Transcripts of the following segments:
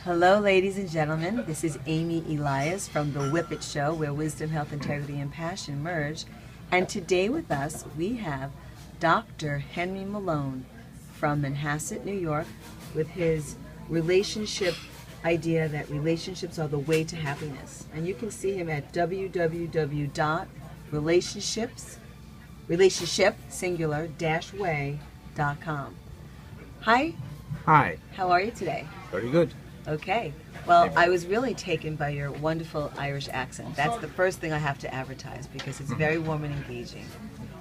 Hello, ladies and gentlemen. This is Amy Elias from The Whippet Show, where wisdom, health, integrity, and passion merge. And today with us, we have Dr. Henry Malone from Manhasset, New York, with his relationship idea that relationships are the way to happiness. And you can see him at relationship-way.com. Hi. Hi. How are you today? Very good. Okay. Well, I was really taken by your wonderful Irish accent. That's the first thing I have to advertise because it's very warm and engaging.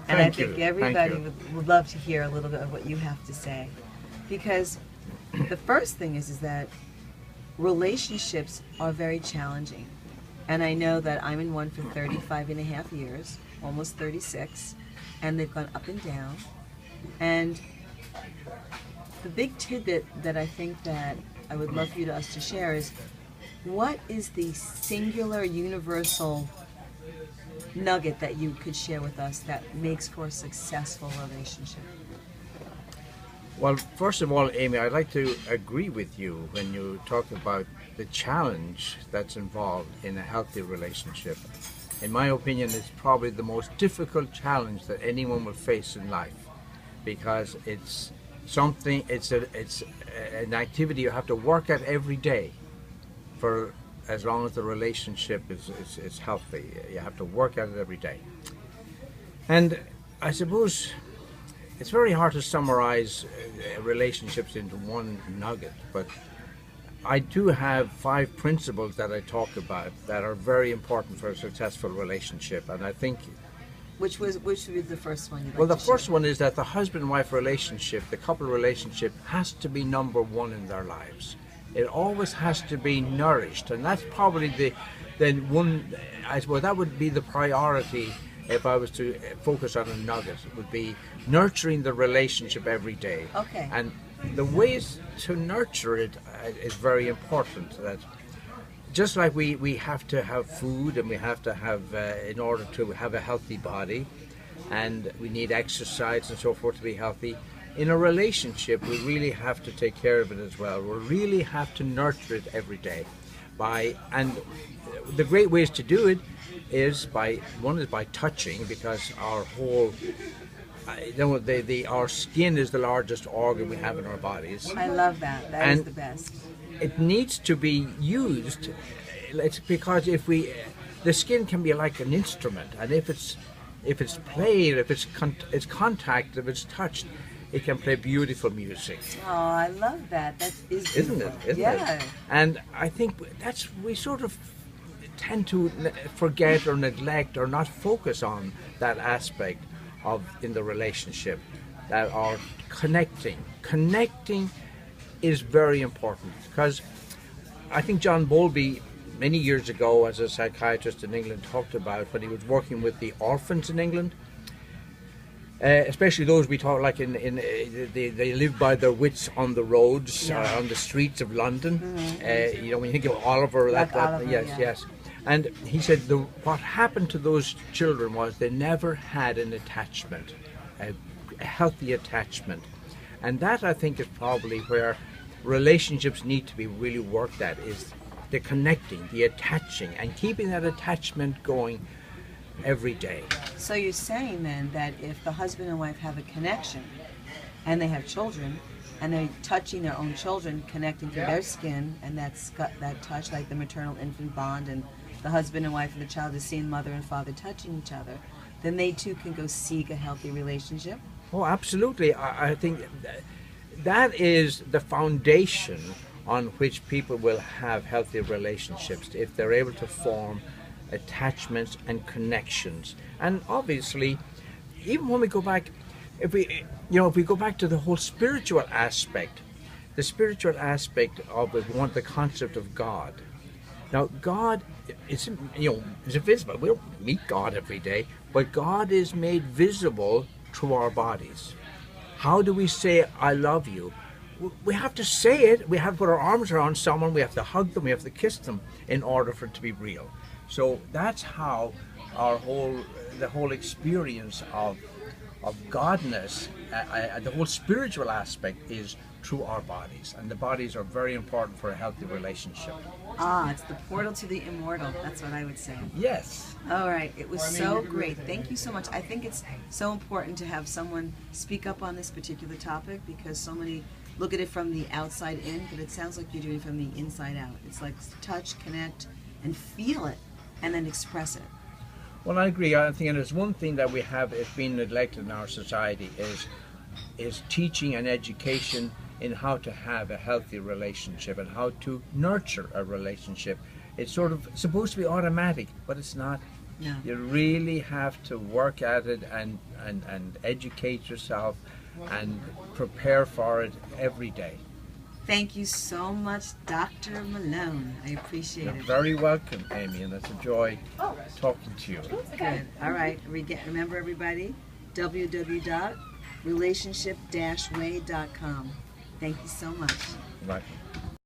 And I think everybody would love to hear a little bit of what you have to say. Because the first thing is that relationships are very challenging. And I know that I'm in one for 35 and a half years, almost 36, and they've gone up and down. And the big tidbit that I think that I would love for you to share is, what is the singular universal nugget that you could share with us that makes for a successful relationship? Well, first of all, Amy, I'd like to agree with you when you talk about the challenge that's involved in a healthy relationship. In my opinion, it's probably the most difficult challenge that anyone will face in life, because it's an activity you have to work at every day for as long as the relationship is healthy. You have to work at it every day. And I suppose it's very hard to summarize relationships into one nugget, but I do have 5 principles that I talk about that are very important for a successful relationship, and I think Which was the first one? Well, the first one is that the husband and wife relationship, the couple relationship, has to be number one in their lives. It always has to be nourished, and that's probably the one. I suppose that would be the priority if I was to focus on a nugget. It would be nurturing the relationship every day. Okay. And the ways to nurture it is very important. That just like we have to have food, and we have to have, in order to have a healthy body, and we need exercise and so forth to be healthy, in a relationship we really have to take care of it as well. We really have to nurture it every day. And the great ways to do it is by touching, because our whole, our skin is the largest organ we have in our bodies. I love that. That is the best. It needs to be used. It's because the skin can be like an instrument, and if it's played, if it's contact, if it's touched, it can play beautiful music. Oh, I love that. That is beautiful. Isn't it? And I think we sort of tend to forget or neglect or not focus on that aspect in the relationship, that are connecting. Connecting is very important, because I think John Bowlby many years ago, as a psychiatrist in England, talked about when he was working with the orphans in England, especially those we talk like they live by their wits on the roads, on the streets of London. Mm-hmm. When you think of Oliver, yes. And he said what happened to those children was they never had an attachment, a healthy attachment. And that, I think, is probably where relationships need to be really worked at, is the connecting, the attaching, and keeping that attachment going every day. So you're saying then that if the husband and wife have a connection and they have children and they're touching their own children, connecting to their skin, and that's got that touch, like the maternal infant bond, and the husband and wife and the child is seeing mother and father touching each other, then they too can go seek a healthy relationship? Oh, absolutely. I think that is the foundation on which people will have healthy relationships, if they're able to form attachments and connections. And obviously, even when we go back, if we go back to the whole spiritual aspect, of if we want the concept of God. Now, God is invisible. We don't meet God every day, but God is made visible through our bodies. How do we say I love you? We have to say it. We have to put our arms around someone. We have to hug them. We have to kiss them in order for it to be real. So that's how the whole experience of godness, the whole spiritual aspect is through our bodies, and the bodies are very important for a healthy relationship. Ah, it's the portal to the immortal. That's what I would say. Yes. All right. It was so great. Thank you so much. I think it's so important to have someone speak up on this particular topic, because so many look at it from the outside in, but it sounds like you're doing it from the inside out. It's like touch, connect, and feel it, and then express it. Well, I agree. I think there's one thing that we have is being neglected in our society is teaching and education in how to have a healthy relationship and how to nurture a relationship. It's sort of supposed to be automatic, but it's not. No. You really have to work at it and educate yourself and prepare for it every day. Thank you so much, Dr. Malone. I appreciate You're it. very welcome, Amy, and it's a joy talking to you. Good. All right. Remember, everybody, www.relationship-way.com. Thank you so much. Right.